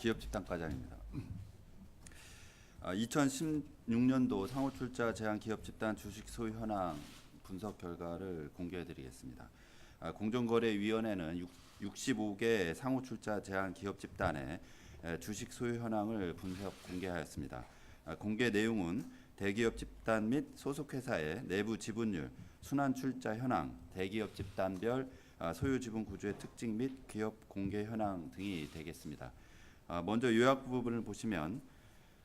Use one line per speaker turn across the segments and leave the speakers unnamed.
기업 집단과장입니다. 2016년도 상호출자 제한 기업 집단 주식 소유 현황 분석 결과를 공개해드리겠습니다. 공정거래위원회는 65개 상호출자 제한 기업 집단의 주식 소유 현황을 분석 공개하였습니다. 공개 내용은 대기업 집단 및 소속회사의 내부 지분율, 순환출자 현황, 대기업 집단별 소유 지분 구조의 특징 및 기업 공개 현황 등이 되겠습니다. 먼저 요약 부분을 보시면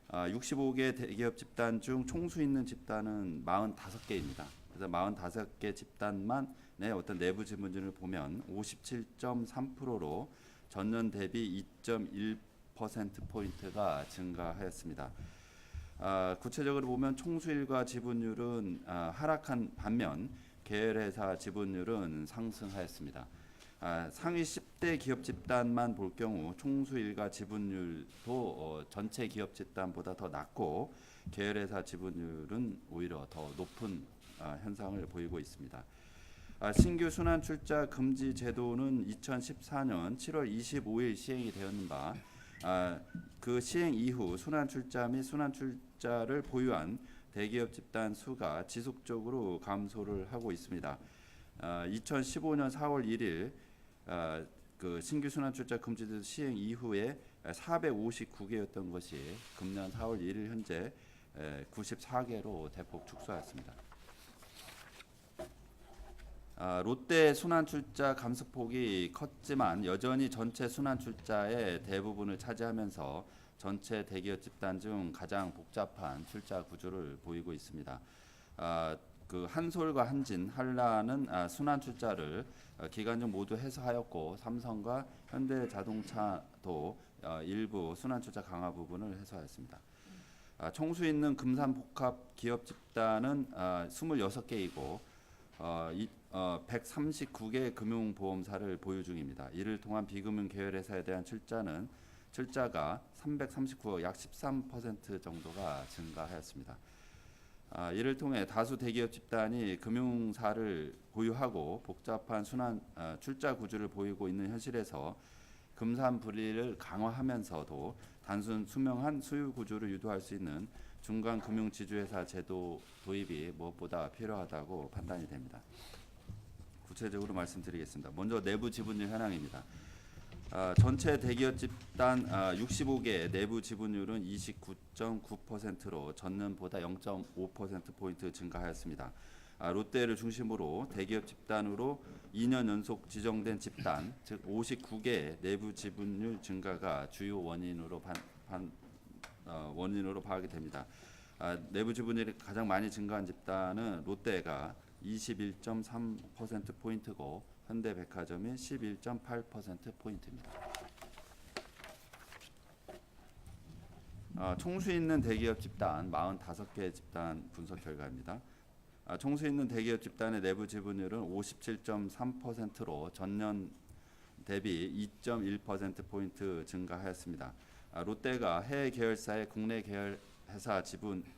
65개 대기업 집단 중 총수 있는 집단은 45개입니다. 그래서 45개 집단만의 어떤 내부 지분율을 보면 57.3%로 전년 대비 2.1%포인트가 증가하였습니다. 구체적으로 보면 총수일가 지분율은 하락한 반면 계열회사 지분율은 상승하였습니다. 상위 10대 기업 집단만 볼 경우 총수일가 지분율도 전체 기업 집단보다 더 낮고 계열회사 지분율은 오히려 더 높은 현상을 보이고 있습니다. 신규 순환출자 금지 제도는 2014년 7월 25일 시행이 되었는 바 그 시행 이후 순환출자 및 순환출자를 보유한 대기업 집단 수가 지속적으로 감소를 하고 있습니다. 2015년 4월 1일 그 신규 순환출자 금지제도 시행 이후에 459개였던 것이 금년 4월 1일 현재 94개로 대폭 축소하였습니다. 롯데 순환출자 감소폭이 컸지만 여전히 전체 순환출자의 대부분을 차지하면서 전체 대기업 집단 중 가장 복잡한 출자 구조를 보이고 있습니다. 그 한솔과 한진, 한라는 순환출자를 기간 중 모두 해소하였고 삼성과 현대자동차도 일부 순환출자 강화 부분을 해소하였습니다. 총수 있는 금산복합 기업 집단은 26개이고 139개 금융보험사를 보유 중입니다. 이를 통한 비금융 계열회사에 대한 출자가 339억 약 13% 정도가 증가하였습니다. 이를 통해 다수 대기업 집단이 금융사를 보유하고 복잡한 순환 출자 구조를 보이고 있는 현실에서 금산 분리를 강화하면서도 단순 투명한 수요 구조를 유도할 수 있는 중간 금융 지주회사 제도 도입이 무엇보다 필요하다고 판단이 됩니다. 구체적으로 말씀드리겠습니다. 먼저 내부 지분율 현황입니다. 전체 대기업 집단 65개 내부 지분율은 29.9%로 전년보다 0.5%포인트 증가하였습니다. 롯데를 중심으로 대기업 집단으로 2년 연속 지정된 집단, 즉 59개 내부 지분율 증가가 주요 원인으로 파악이 됩니다. 내부 지분율이 가장 많이 증가한 집단은 롯데가 21.3%포인트고 현대백화점이 11.8%포인트입니다. 총수 있는 대기업 집단 45개 집단 분석 결과입니다. 총수 있는 대기업 집단의 내부 지분율은 57.3%로 전년 대비 2.1%포인트 증가하였습니다. 롯데가 해외 계열사의 국내 계열회사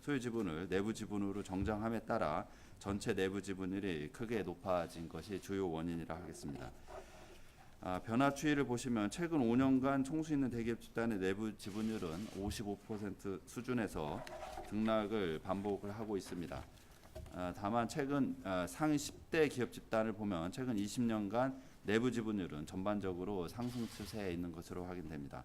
소유 지분을 내부 지분으로 정정함에 따라 전체 내부 지분율이 크게 높아진 것이 주요 원인이라 하겠습니다. 변화 추이를 보시면 최근 5년간 총수 있는 대기업 집단의 내부 지분율은 55% 수준에서 등락을 반복을 하고 있습니다. 다만 최근 상위 10대 기업 집단을 보면 최근 20년간 내부 지분율은 전반적으로 상승 추세에 있는 것으로 확인됩니다.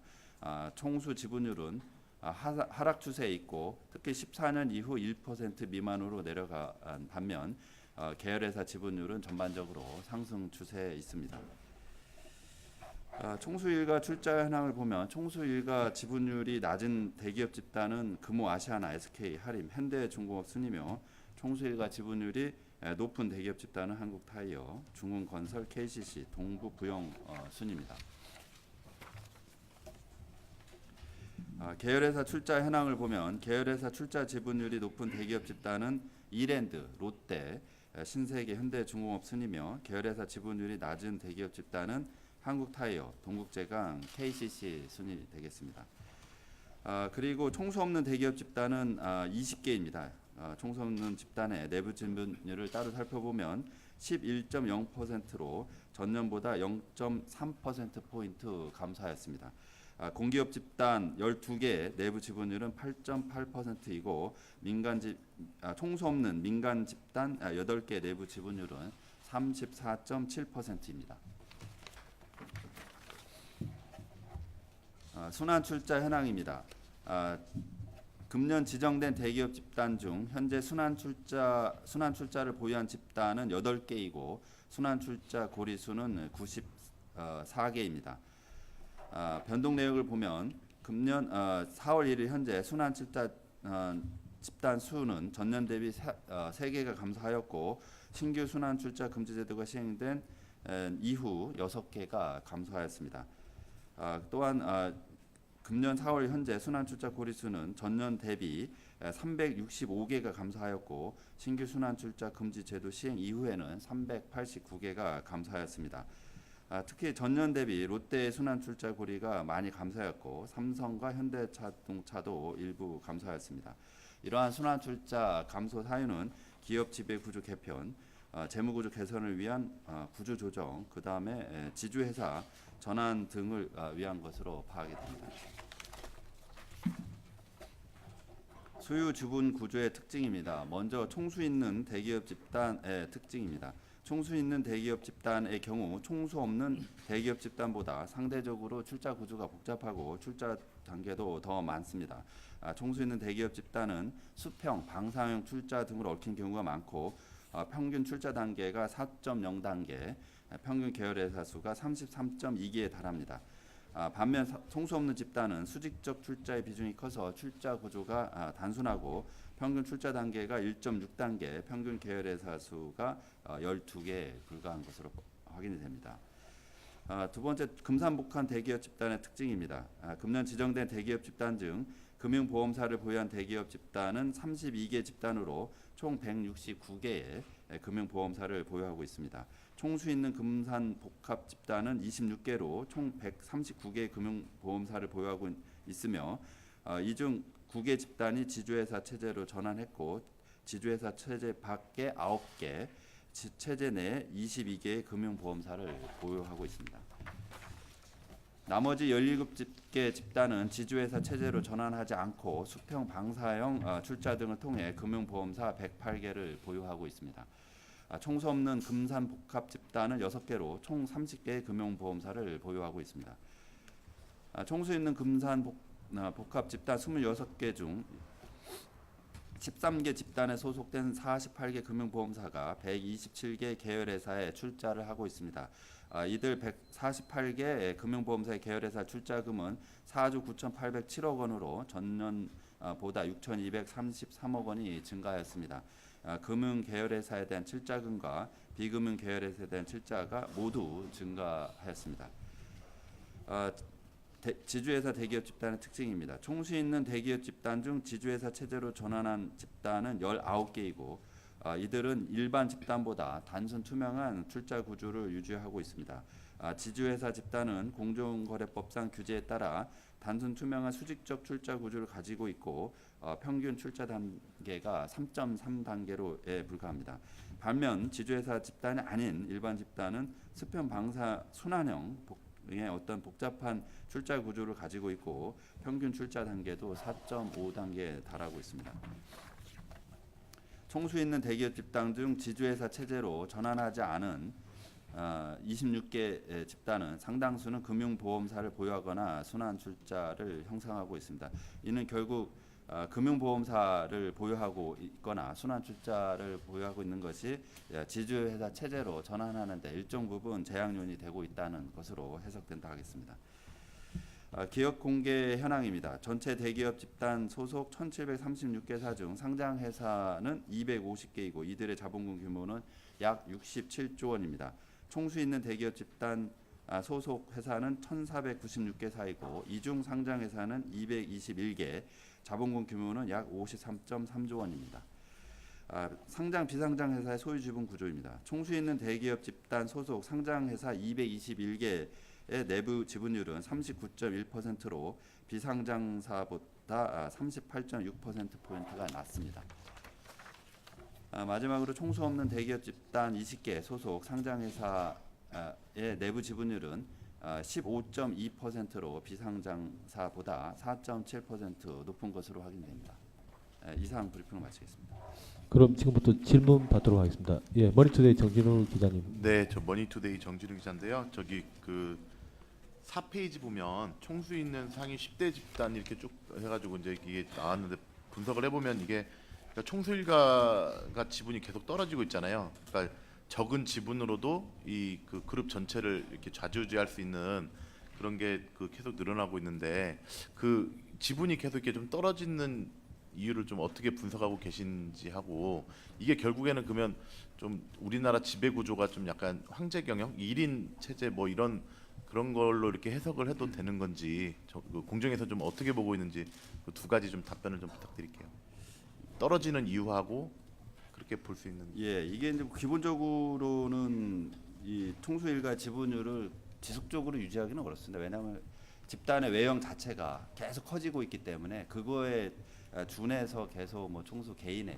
총수 지분율은 하락 추세에 있고 특히 14년 이후 1% 미만으로 내려간 반면 계열회사 지분율은 전반적으로 상승 추세에 있습니다. 총수일가 출자 현황을 보면 총수일가 지분율이 낮은 대기업 집단은 금호 아시아나, SK, 하림, 현대중공업 순이며 총수일가 지분율이 높은 대기업 집단은 한국타이어, 중흥건설, KCC, 동부부영 순입니다. 계열회사 출자 현황을 보면 계열회사 출자 지분율이 높은 대기업 집단은 이랜드, 롯데, 신세계, 현대중공업 순이며 계열회사 지분율이 낮은 대기업 집단은 한국타이어, 동국제강, KCC 순이 되겠습니다. 그리고 총수 없는 대기업 집단은 20개입니다. 총수 없는 집단의 내부 지분율을 따로 살펴보면 11.0%로 전년보다 0.3%포인트 감소하였습니다. 공기업 집단 12개 내부 지분율은 8.8%이고 총수 없는 민간 집단 8개 내부 지분율은 34.7%입니다. 순환 출자 현황입니다. 금년 지정된 대기업 집단 중 현재 순환 출자를 보유한 집단은 8개이고 순환 출자 고리수는 94개입니다. 변동 내역을 보면 금년 4월 1일 현재 순환 출자 집단 수는 전년 대비 3개가 감소하였고 신규 순환 출자 금지 제도가 시행된 이후 6개가 감소하였습니다. 또한 금년 4월 현재 순환 출자 고리수는 전년 대비 365개가 감소하였고 신규 순환 출자 금지 제도 시행 이후에는 389개가 감소하였습니다. 특히 전년 대비 롯데의 순환 출자 고리가 많이 감소하였고 삼성과 현대자동차도 일부 감소하였습니다. 이러한 순환 출자 감소 사유는 기업 지배 구조 개편, 재무 구조 개선을 위한 구조 조정, 그 다음에 지주회사 전환 등을 위한 것으로 파악이 됩니다. 소유 주분 구조의 특징입니다. 먼저 총수 있는 대기업 집단의 특징입니다. 총수 있는 대기업 집단의 경우 총수 없는 대기업 집단보다 상대적으로 출자 구조가 복잡하고 출자 단계도 더 많습니다. 총수 있는 대기업 집단은 수평, 방사형 출자 등을 얽힌 경우가 많고 평균 출자 단계가 4.0단계, 평균 계열회사 수가 33.2개에 달합니다. 반면 총수 없는 집단은 수직적 출자의 비중이 커서 출자 구조가 단순하고 평균 출자 단계가 1.6단계, 평균 계열회사 수가 12개에 불과한 것으로 확인이 됩니다. 두 번째, 금산복합 대기업 집단의 특징입니다. 금년 지정된 대기업 집단 중 금융보험사를 보유한 대기업 집단은 32개 집단으로 총 169개의 금융보험사를 보유하고 있습니다. 총수 있는 금산복합 집단은 26개로 총 139개의 금융보험사를 보유하고 있으며 이 중 9개 집단이 지주회사 체제로 전환했고 지주회사 체제 밖에 9개, 체제 내 22개의 금융보험사를 보유하고 있습니다. 나머지 17개 집단은 지주회사 체제로 전환하지 않고 수평 방사형 출자 등을 통해 금융보험사 108개를 보유하고 있습니다. 총수 없는 금산복합 집단은 6개로 총 30개의 금융보험사를 보유하고 있습니다. 총수 있는 금산복합 집단 26개 중 13개 집단에 소속된 48개 금융보험사가 127개 계열회사에 출자를 하고 있습니다. 이들 148개 금융보험사의 계열회사 출자금은 4조 9,807억 원으로 전년보다 6,233억 원이 증가하였습니다. 금융 계열회사에 대한 출자금과 비금융 계열회사에 대한 출자가 모두 증가하였습니다. 지주회사 대기업 집단의 특징입니다. 총수 있는 대기업 집단 중 지주회사 체제로 전환한 집단은 19개이고 이들은 일반 집단보다 단순 투명한 출자 구조를 유지하고 있습니다. 지주회사 집단은 공정거래법상 규제에 따라 단순 투명한 수직적 출자 구조를 가지고 있고 평균 출자 단계가 3.3단계로에 불과합니다. 반면 지주회사 집단이 아닌 일반 집단은 수평 방사 순환형 의 어떤 복잡한 출자 구조를 가지고 있고 평균 출자 단계도 4.5단계에 달하고 있습니다. 총수 있는 대기업 집단 중 지주회사 체제로 전환하지 않은 26개 집단은 상당수는 금융보험사를 보유하거나 순환 출자를 형성하고 있습니다. 이는 결국 금융보험사를 보유하고 있거나 순환 출자를 보유하고 있는 것이 지주회사 체제로 전환하는 데 일정 부분 제약 요인이 되고 있다는 것으로 해석된다 하겠습니다. 기업 공개 현황입니다. 전체 대기업 집단 소속 1,736개사 중 상장회사는 250개이고 이들의 자본금 규모는 약 67조 원입니다. 총수 있는 대기업 집단 소속 회사는 1,496개사이고 이 중 상장회사는 221개, 자본금 규모는 약 53.3조 원입니다. 상장 비상장 회사의 소유 지분 구조입니다. 총수 있는 대기업 집단 소속 상장회사 221개의 내부 지분율은 39.1%로 비상장사보다 38.6%포인트가 낮습니다. 마지막으로 총수 없는 대기업 집단 20개 소속 상장회사의 내부 지분율은 15.2%로 비상장사보다 4.7% 높은 것으로 확인됩니다. 이상 브리핑을 마치겠습니다.
그럼 지금부터 질문 받도록 하겠습니다. 예, 머니투데이 정진우 기자님.
네, 저 머니투데이 정진우 기자인데요. 저기 그 4페이지 보면 총수 있는 상위 10대 집단 이렇게 쭉 해가지고 이제 이게 나왔는데 분석을 해보면 이게 그러니까 총수 일가가 지분이 계속 떨어지고 있잖아요. 그러니까 적은 지분으로도 이 그 그룹 전체를 이렇게 좌지우지할 수 있는 그런 게 그 계속 늘어나고 있는데 그 지분이 계속 이렇게 좀 떨어지는 이유를 좀 어떻게 분석하고 계신지 하고 이게 결국에는 그러면 좀 우리나라 지배 구조가 좀 약간 황제 경영, 1인 체제 뭐 이런 그런 걸로 이렇게 해석을 해도 되는 건지 그 공정에서 좀 어떻게 보고 있는지 그 두 가지 좀 답변을 좀 부탁드릴게요. 떨어지는 이유하고 그렇게 볼 수 있는.
예, 이게 이제 기본적으로는 이 총수 일가 지분율을 지속적으로 유지하기는 어렵습니다. 왜냐하면 집단의 외형 자체가 계속 커지고 있기 때문에 그거에 준해서 계속 뭐 총수 개인의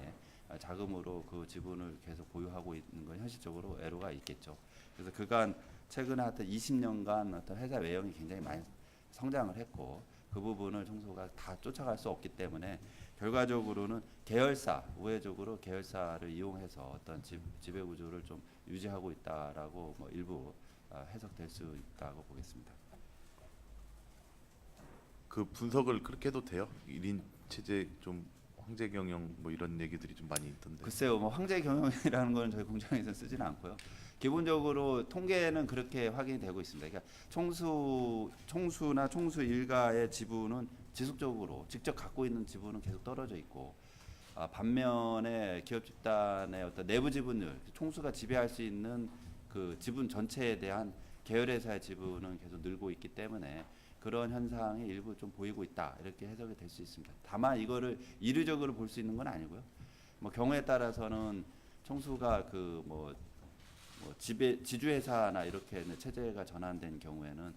자금으로 그 지분을 계속 보유하고 있는 건 현실적으로 애로가 있겠죠. 그래서 그간 최근에 하여튼 20년간 어떤 회사 외형이 굉장히 많이 성장을 했고 그 부분을 총수가 다 쫓아갈 수 없기 때문에 결과적으로는 계열사 우회적으로 계열사를 이용해서 어떤 지배 구조를 좀 유지하고 있다라고 뭐 일부 해석될 수 있다고 보겠습니다.
그 분석을 그렇게 해도 돼요? 1인 체제 좀 황제 경영 뭐 이런 얘기들이 좀 많이 있던데.
글쎄요, 뭐 황제 경영이라는 건 저희 공장에서 쓰지는 않고요. 기본적으로 통계는 그렇게 확인이 되고 있습니다. 그러니까 총수나 총수 일가의 지분은 지속적으로 직접 갖고 있는 지분은 계속 떨어져 있고 반면에 기업 집단의 어떤 내부 지분율, 총수가 지배할 수 있는 그 지분 전체에 대한 계열회사의 지분은 계속 늘고 있기 때문에 그런 현상이 일부 좀 보이고 있다 이렇게 해석이 될 수 있습니다. 다만 이거를 이례적으로 볼 수 있는 건 아니고요. 뭐 경우에 따라서는 총수가 그 뭐 지주회사나 이렇게 체제가 전환된 경우에는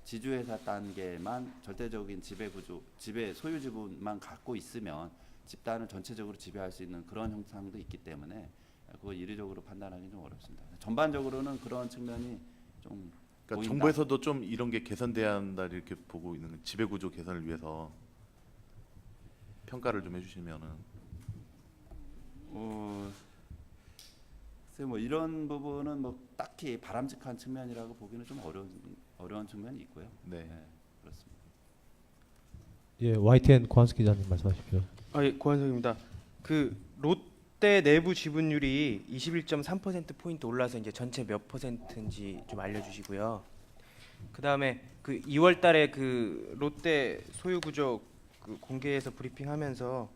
지주회사 단계만 절대적인 지배 구조, 지배 소유 지분만 갖고 있으면 집단을 전체적으로 지배할 수 있는 그런 형상도 있기 때문에 그거 이례적으로 판단하기 좀 어렵습니다. 전반적으로는 그런 측면이 좀
그러니까
보인다.
정부에서도 좀 이런 게 개선돼야 한다 이렇게 보고 있는 지배 구조 개선을 위해서 평가를 좀 해주시면은.
글쎄 뭐 이런 부분은 뭐 딱히 바람직한 측면이라고 보기는 좀 어려운 측면이 있고요.
네.
네, 그렇습니다.
예, YTN 고한수 기자님 말씀하십시오.
예, 고한석입니다. 그 롯데 내부 지분율이 21.3% 포인트 올라서 이제 전체 몇 퍼센트인지 좀 알려주시고요. 그다음에 그 2월달에 그 롯데 소유 구조 그 공개해서 브리핑하면서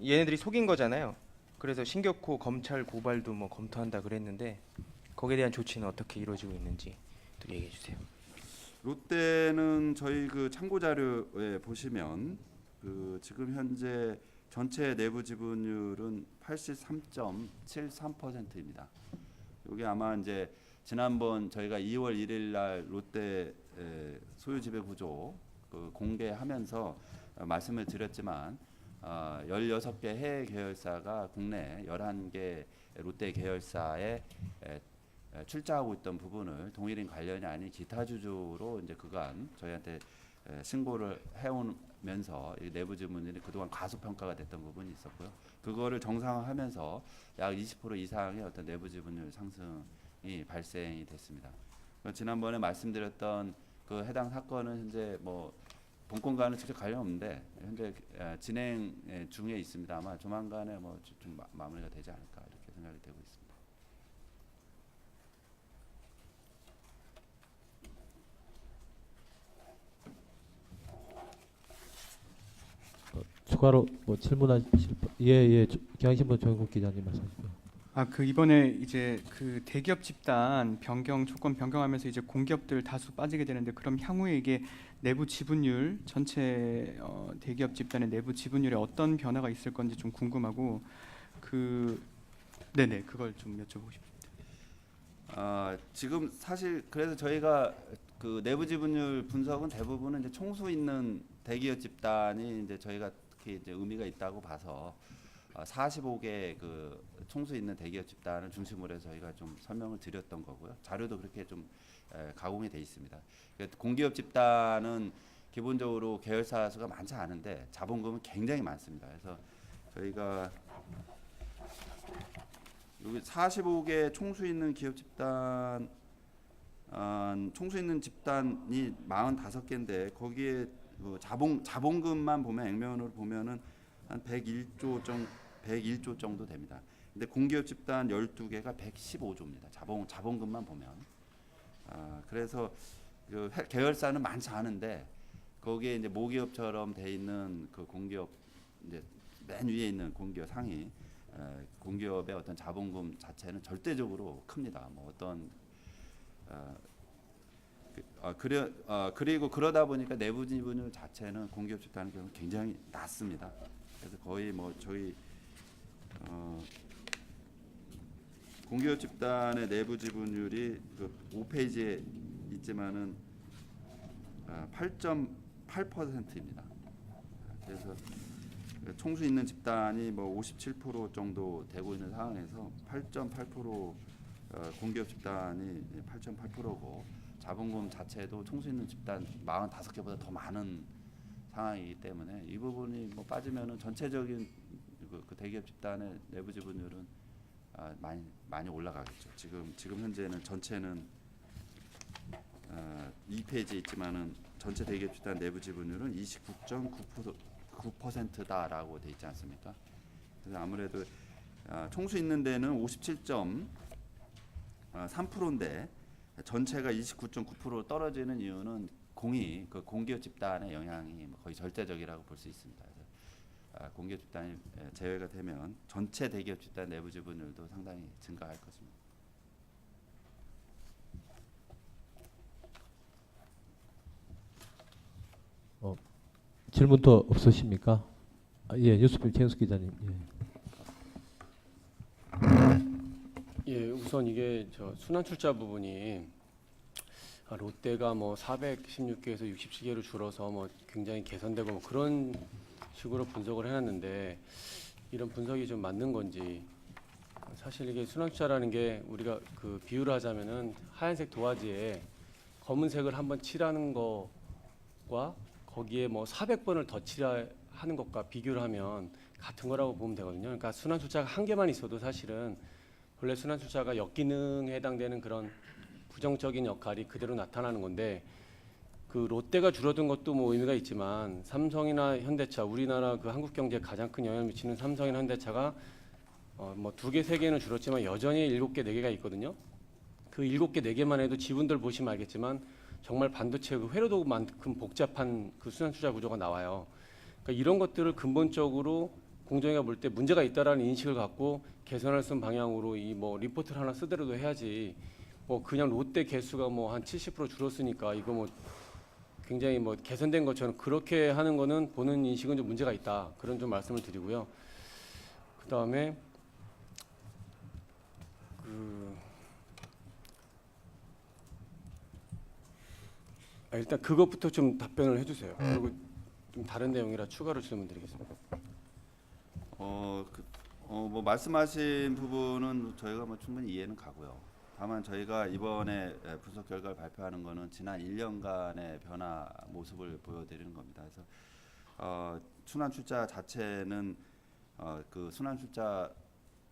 얘네들이 속인 거잖아요. 그래서 신격호 검찰 고발도 뭐 검토한다 그랬는데 거기에 대한 조치는 어떻게 이루어지고 있는지 또 얘기해 주세요.
롯데는 저희 그 참고 자료에 보시면 그 지금 현재 전체 내부 지분율은 83.73%입니다. 여기 아마 이제 지난번 저희가 2월 1일 날 롯데 소유 지배 구조 그 공개하면서 말씀을 드렸지만 16개 해외 계열사가 국내 11개 롯데 계열사에 출자하고 있던 부분을 동일인 관련이 아닌 기타 주주로 이제 그간 저희한테 신고를 해오면서 내부 지분율이 그동안 과소평가가 됐던 부분이 있었고요. 그거를 정상화하면서 약 20% 이상의 어떤 내부 지분율 상승이 발생이 됐습니다. 지난번에 말씀드렸던 그 해당 사건은 현재 뭐 본건과는 직접 관련 없는데 현재 진행 중에 있습니다. 아마 조만간에 뭐 좀 마무리가 되지 않을까 이렇게 생각이 되고 있습니다.
추가로 뭐 질문하실 예예 경향신문 조영국 기자님 말씀하십시오.
그 이번에 이제 그 대기업 집단 변경 조건 변경하면서 이제 공기업들 다수 빠지게 되는데 그럼 향후에 이게 내부 지분율 전체 대기업 집단의 내부 지분율에 어떤 변화가 있을 건지 좀 궁금하고 네네 그걸 좀 여쭤보고 싶습니다.
지금 사실 그래서 저희가 그 내부 지분율 분석은 대부분은 이제 총수 있는 대기업 집단이 이제 저희가 특히 이제 의미가 있다고 봐서 45개 그 총수 있는 대기업 집단을 중심으로 해서 저희가 좀 설명을 드렸던 거고요. 자료도 그렇게 좀 가공이 돼 있습니다. 그러니까 공기업 집단은 기본적으로 계열사 수가 많지 않은데 자본금은 굉장히 많습니다. 그래서 저희가 여기 45개 총수 있는 기업 집단, 총수 있는 집단이 45개인데 거기에 그 자본금만 보면 액면으로 보면은 한 101조 정도 됩니다. 근데 공기업 집단 12개가 115조입니다. 자본금만 보면. 그래서 그 계열사는 많지 않은데 거기에 이제 모기업처럼 돼 있는 그 공기업, 이제 맨 위에 있는 공기업 상위 공기업의 어떤 자본금 자체는 절대적으로 큽니다. 뭐 어떤 그리고 그러다 보니까 내부 지분율 자체는 공기업 집단의 경우 굉장히 낮습니다. 그래서 거의 뭐 저희 공기업 집단의 내부 지분율이 그 5페이지에 있지만은 8.8%입니다. 그래서 총수 있는 집단이 뭐 57% 정도 되고 있는 상황에서 8.8% 공기업 집단이 8.8%고 자본금 자체도 총수 있는 집단 45개보다 더 많은 상황이기 때문에 이 부분이 뭐 빠지면은 전체적인 그 대기업 집단의 내부 지분율은 많이 올라가겠죠. 지금 현재는 전체는 2페이지에 있지만은 전체 대기업 집단 내부 지분율은 29.9%다라고 돼 있지 않습니까? 그래서 아무래도 총수 있는 데는 57.3%인데 전체가 29.9% 떨어지는 이유는 그 공기업 집단의 영향이 거의 절대적이라고 볼 수 있습니다. 그래서 공기업 집단이 제외가 되면 전체 대기업 집단 내부 지분율도 상당히 증가할 것입니다.
질문 더 없으십니까? 예, 뉴스필 최현수 기자님.
예, 우선 이게 저 순환 출자 부분이 롯데가 뭐 416개에서 67개로 줄어서 뭐 굉장히 개선되고 뭐 그런 식으로 분석을 해놨는데 이런 분석이 좀 맞는 건지, 사실 이게 순환 출자라는 게 우리가 그 비유를 하자면은 하얀색 도화지에 검은색을 한번 칠하는 거와 거기에 뭐 400번을 더 칠하는 것과 비교를 하면 같은 거라고 보면 되거든요. 그러니까 순환 출자가 한 개만 있어도 사실은 원래 순환 출자가 역기능에 해당되는 그런 부정적인 역할이 그대로 나타나는 건데, 그 롯데가 줄어든 것도 뭐 의미가 있지만 삼성이나 현대차, 우리나라 그 한국 경제에 가장 큰 영향을 미치는 삼성이나 현대차가 뭐 2개, 3개는 줄었지만 여전히 7개, 4개가 있거든요. 그 7개, 4개만 해도 지분들 보시면 알겠지만 정말 반도체 그 회로도만큼 복잡한 그 순환 투자 구조가 나와요. 그러니까 이런 것들을 근본적으로 공정위가 볼 때 문제가 있다라는 인식을 갖고 개선할 수 있는 방향으로 이 뭐 리포트를 하나 쓰더라도 해야지, 뭐 그냥 롯데 개수가 뭐 한 70% 줄었으니까 이거 뭐 굉장히 뭐 개선된 것처럼 그렇게 하는 거는 보는 인식은 좀 문제가 있다, 그런 좀 말씀을 드리고요. 그다음에 일단 그것부터 좀 답변을 해주세요. 그리고 좀 다른 내용이라 추가로 질문드리겠습니다.
뭐 말씀하신 부분은 저희가 뭐 충분히 이해는 가고요. 다만 저희가 이번에 분석 결과를 발표하는 거는 지난 1년간의 변화 모습을 보여드리는 겁니다. 그래서 순환 출자 자체는 그 순환 출자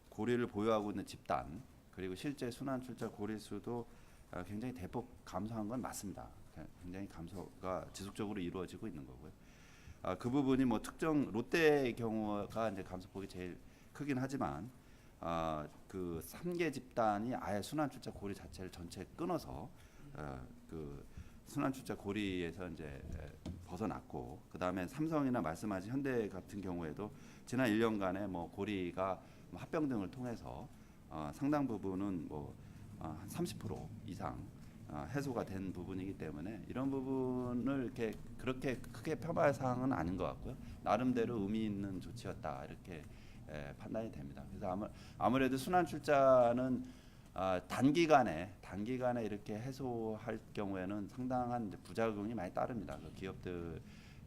고리를 보유하고 있는 집단, 그리고 실제 순환 출자 고리 수도 굉장히 대폭 감소한 건 맞습니다. 굉장히 감소가 지속적으로 이루어지고 있는 거고요. 그 부분이 뭐 특정 롯데의 경우가 이제 감소폭이 제일 크긴 하지만 그 3개 집단이 아예 순환 출자 고리 자체를 전체 끊어서 그 순환 출자 고리에서 이제 벗어났고, 그 다음에 삼성이나 말씀하신 현대 같은 경우에도 지난 1년간에 뭐 고리가 뭐 합병 등을 통해서 상당 부분은 뭐 한 30% 이상 해소가 된 부분이기 때문에 이런 부분을 이렇게 그렇게 크게 폄하할 사항은 아닌 것 같고요. 나름대로 의미 있는 조치였다, 이렇게 판단이 됩니다. 그래서 아무래도 순환 출자는 단기간에 이렇게 해소할 경우에는 상당한 부작용이 많이 따릅니다. 그 기업들이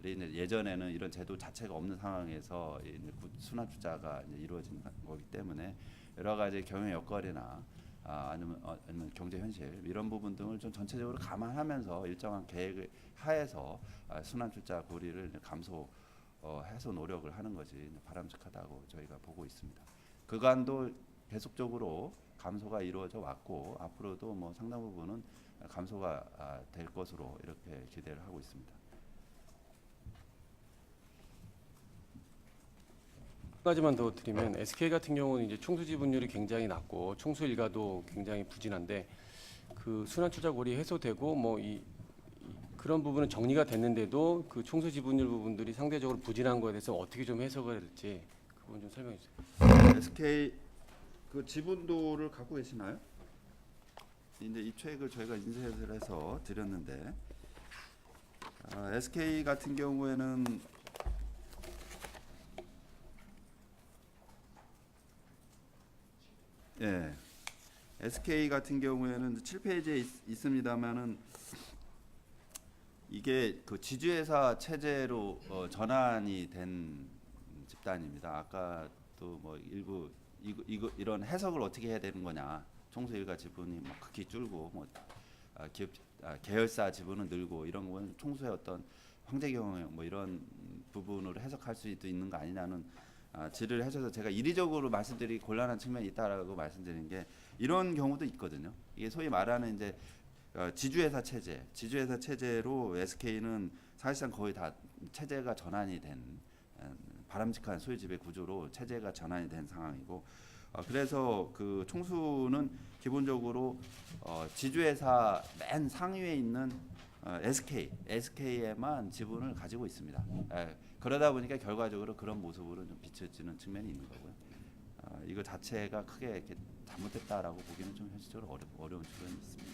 이제 예전에는 이런 제도 자체가 없는 상황에서 이제 순환 출자가 이제 이루어진 거기 때문에 여러 가지 경영 여건이나 아니면 경제 현실 이런 부분 등을 좀 전체적으로 감안하면서 일정한 계획을 하에서 순환 출자 고리를 감소해서 노력을 하는 것이 바람직하다고 저희가 보고 있습니다. 그간도 계속적으로 감소가 이루어져 왔고 앞으로도 뭐 상당 부분은 감소가 될 것으로 이렇게 기대를 하고 있습니다.
한 가지만 더 드리면 SK 같은 경우는 이제 총수 지분율이 굉장히 낮고 총수 일가도 굉장히 부진한데 그 순환 투자 고리 해소되고 뭐 그런 부분은 정리가 됐는데도 그 총수 지분율 부분들이 상대적으로 부진한 거에 대해서 어떻게 좀 해석을 될지 그 부분 좀 설명해 주세요.
SK 그 지분도를 갖고 계시나요? 이제 이 책을 저희가 인쇄를 해서 드렸는데 SK 같은 경우에는 SK 같은 경우에는 7페이지에 있습니다만은 이게 그 지주회사 체제로 전환이 된 집단입니다. 아까도 뭐 일부 이런 해석을 어떻게 해야 되는 거냐. 총수 일가 지분이 뭐 극히 줄고 뭐 계열사 지분은 늘고 이런 건 총수의 어떤 황제 경영 뭐 이런 부분으로 해석할 수도 있는 거 아니냐는 질의를 하셔서 제가 이리적으로 말씀드리기 곤란한 측면이 있다라고 말씀드린 게 이런 경우도 있거든요. 이게 소위 말하는 이제 지주회사 체제로 SK는 사실상 거의 다 체제가 전환이 된 바람직한 소유 지배 구조로 체제가 전환이 된 상황이고 그래서 그 총수는 기본적으로 지주회사 맨 상위에 있는 SK에만 지분을 가지고 있습니다. 그러다 보니까 결과적으로 그런 모습으로 좀 비춰지는 측면이 있는 거고요. 이거 자체가 크게 이렇게 잘못됐다라고 보기는 좀 현실적으로 어려운 측면이 있습니다.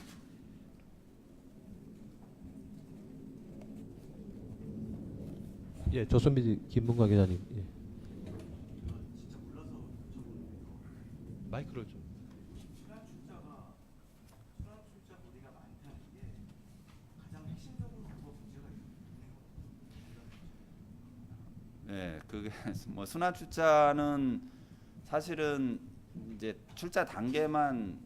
예, 조선미 김문관 기자님. 예. 마이크를 좀.
네, 그게 뭐 순환 출자는 사실은 이제 출자 단계만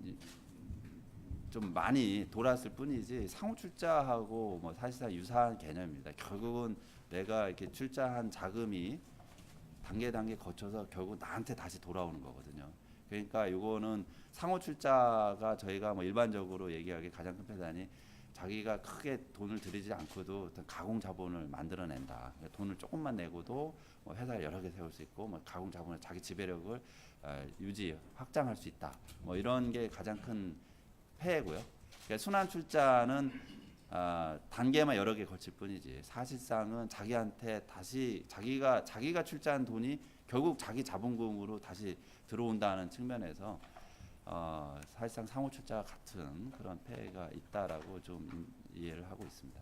좀 많이 돌았을 뿐이지 상호 출자하고 뭐 사실상 유사한 개념입니다. 결국은 내가 이렇게 출자한 자금이 단계 거쳐서 결국 나한테 다시 돌아오는 거거든요. 그러니까 이거는 상호 출자가 저희가 뭐 일반적으로 얘기하기 가장 큰 패단이 자기가 크게 돈을 들이지 않고도 어떤 가공 자본을 만들어낸다. 돈을 조금만 내고도 뭐 회사를 여러 개 세울 수 있고 뭐 가공 자본을 자기 지배력을 확장할 수 있다. 뭐 이런 게 가장 큰 폐해고요. 그러니까 순환 출자는 단계만 여러 개 거칠 뿐이지 사실상은 자기한테 다시 자기가 출자한 돈이 결국 자기 자본금으로 다시 들어온다는 측면에서 사실상 상호 출자와 같은 그런 폐해가 있다라고 좀 이해를 하고 있습니다.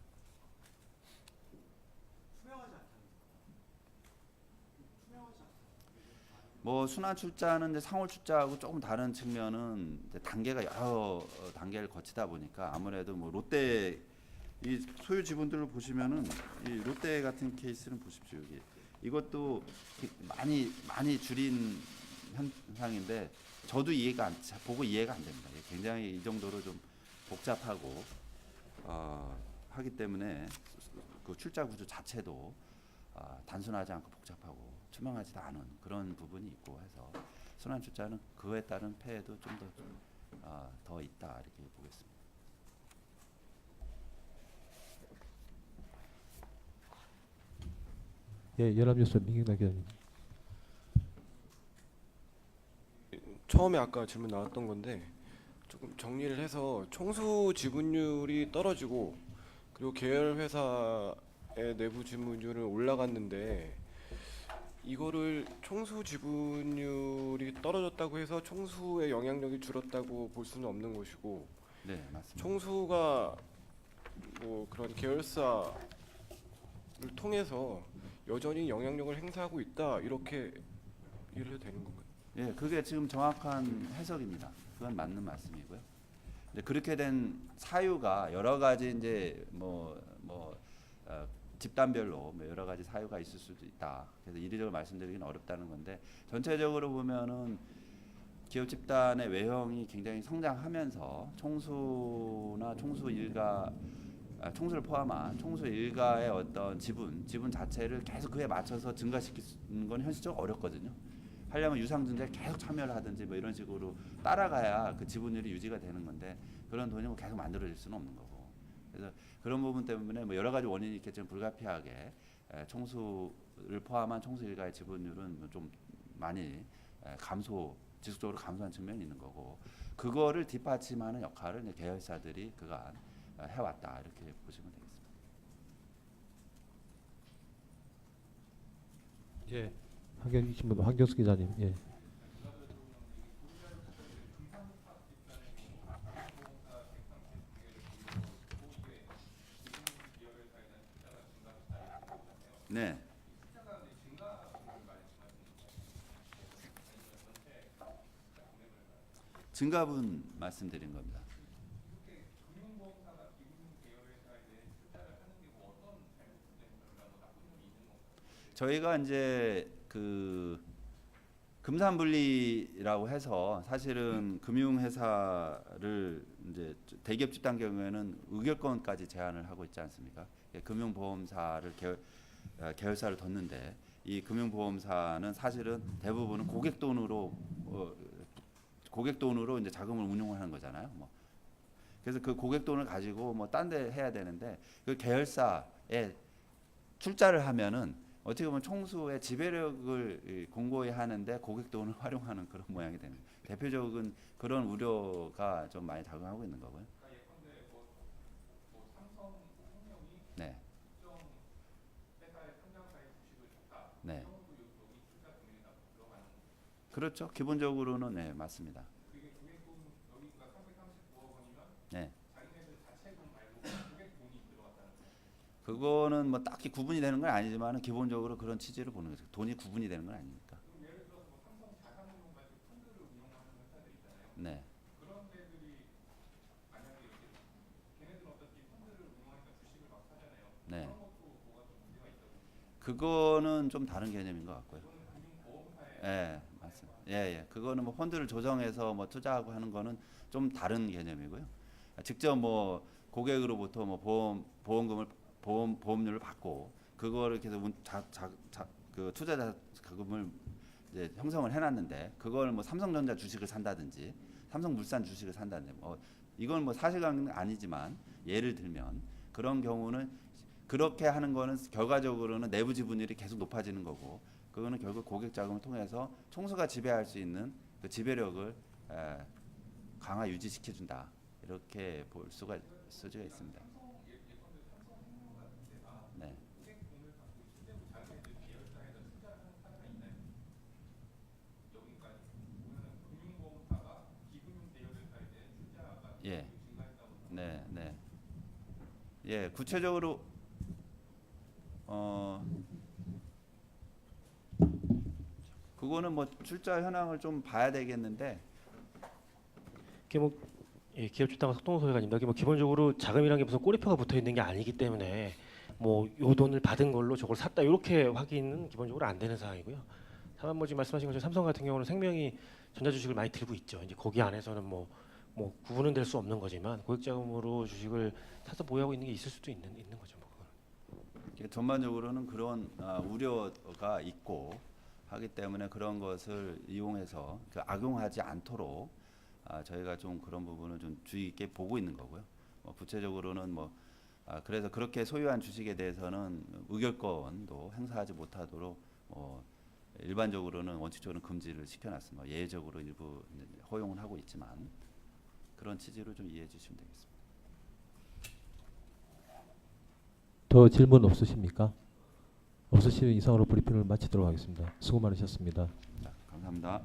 뭐 순환 출자는 이제 상호 출자하고 조금 다른 측면은 이제 단계가 여러 단계를 거치다 보니까 아무래도 뭐 롯데 이 소유 지분들을 보시면은 이 롯데 같은 케이스는 보십시오. 이것도 많이 줄인 현상인데 저도 보고 이해가 안 됩니다. 굉장히 이 정도로 좀 복잡하고 하기 때문에 그 출자 구조 자체도 단순하지 않고 복잡하고 투명하지도 않은 그런 부분이 있고 해서 순환 출자는 그에 따른 폐해도 좀 더 있다 이렇게 보겠습니다.
예, 연합뉴스 민경남 기자님.
처음에 아까 질문 나왔던 건데 조금 정리를 해서 총수 지분율이 떨어지고 그리고 계열 회사의 내부 지분율은 올라갔는데 이거를 총수 지분율이 떨어졌다고 해서 총수의 영향력이 줄었다고 볼 수는 없는 것이고
네, 맞습니다.
총수가 뭐 그런 계열사를 통해서 여전히 영향력을 행사하고 있다 이렇게 이해를 해도 되는 건가요?
예, 그게 지금 정확한 해석입니다. 그건 맞는 말씀이고요. 근데 그렇게 된 사유가 여러 가지 이제 집단별로 뭐 여러 가지 사유가 있을 수도 있다. 그래서 이리저리 말씀드리기는 어렵다는 건데 전체적으로 보면은 기업 집단의 외형이 굉장히 성장하면서 총수나 총수 일가 총수를 포함한 총수 일가의 어떤 지분 자체를 계속 그에 맞춰서 증가시키는 건 현실적으로 어렵거든요. 하려면 유상증자에 계속 참여를 하든지 뭐 이런 식으로 따라가야 그 지분율이 유지가 되는 건데 그런 돈이 뭐 계속 만들어질 수는 없는 거고. 그래서 그런 부분 때문에 뭐 여러 가지 원인이 있겠지만 불가피하게 총수를 포함한 총수 일가의 지분율은 좀 많이 지속적으로 감소한 측면이 있는 거고, 그거를 뒷받침하는 역할을 이제 계열사들이 그간 해왔다 이렇게 보시면 되겠습니다.
예. 한경신문 한경수 기자님. 예.
네. 증가분 말씀드린 겁니다. 저희가 이제 그 금산분리라고 해서 사실은 금융회사를 이제 대기업 집단 경우에는 의결권까지 제한을 하고 있지 않습니까? 금융보험사를 계열사를 뒀는데 이 금융보험사는 사실은 대부분은 고객 돈으로 이제 자금을 운용을 하는 거잖아요. 뭐. 그래서 그 고객 돈을 가지고 뭐 딴 데 해야 되는데 그 계열사에 출자를 하면은 어떻게 보면 총수의 지배력을 공고히 하는데 고객 돈을 활용하는 그런 모양이 되는 거예요. 대표적인 그런 우려가 좀 많이 작용하고 있는 거고요. 네. 네. 그렇죠. 기본적으로는 네, 맞습니다. 네. 그거는 뭐 딱히 구분이 되는 건 아니지만 기본적으로 그런 취지를 보는 거죠. 돈이 구분이 되는 건 아니니까. 네. 네. 그거는 좀 다른 개념인 것 같고요. 예, 맞습니다. 예, 예. 그거는 뭐 펀드를 조정해서 뭐 투자하고 하는 거는 좀 다른 개념이고요. 직접 뭐 고객으로부터 뭐 보험료를 받고 그거를 계속 그 투자 자금을 이제 형성을 해놨는데 그걸 뭐 삼성전자 주식을 산다든지 삼성물산 주식을 산다든지 이건 뭐 사실관계는 아니지만 예를 들면 그런 경우는 그렇게 하는 거는 결과적으로는 내부 지분율이 계속 높아지는 거고 그거는 결국 고객 자금을 통해서 총수가 지배할 수 있는 그 지배력을 강화 유지시켜준다 이렇게 볼 수가 있습니다. 네. 예. 네, 네. 예, 구체적으로 그거는 뭐 출자 현황을 좀 봐야 되겠는데
기업 집단과 속동소회관입니다. 뭐 기본적으로 자금이라는 게 무슨 꼬리표가 붙어 있는 게 아니기 때문에 뭐 요 돈을 받은 걸로 저걸 샀다 이렇게 확인은 기본적으로 안 되는 상황이고요. 다만 뭐 지금 말씀하신 것처럼 삼성 같은 경우는 생명이 전자주식을 많이 들고 있죠. 이제 거기 안에서는 뭐 구분은 될 수 없는 거지만 고액 자금으로 주식을 사서 보유하고 있는 게 있을 수도 있는 거죠. 뭐 그건.
전반적으로는 그런 우려가 있고 하기 때문에 그런 것을 이용해서 악용하지 않도록 저희가 좀 그런 부분을 좀 주의 있게 보고 있는 거고요. 구체적으로는 그래서 그렇게 소유한 주식에 대해서는 의결권도 행사하지 못하도록 일반적으로는 원칙적으로 금지를 시켜놨습니다. 예외적으로 일부 허용을 하고 있지만 그런 취지로 좀 이해해 주시면 되겠습니다.
더 질문 없으십니까? 없으시면 이상으로 브리핑을 마치도록 하겠습니다. 수고 많으셨습니다.
감사합니다.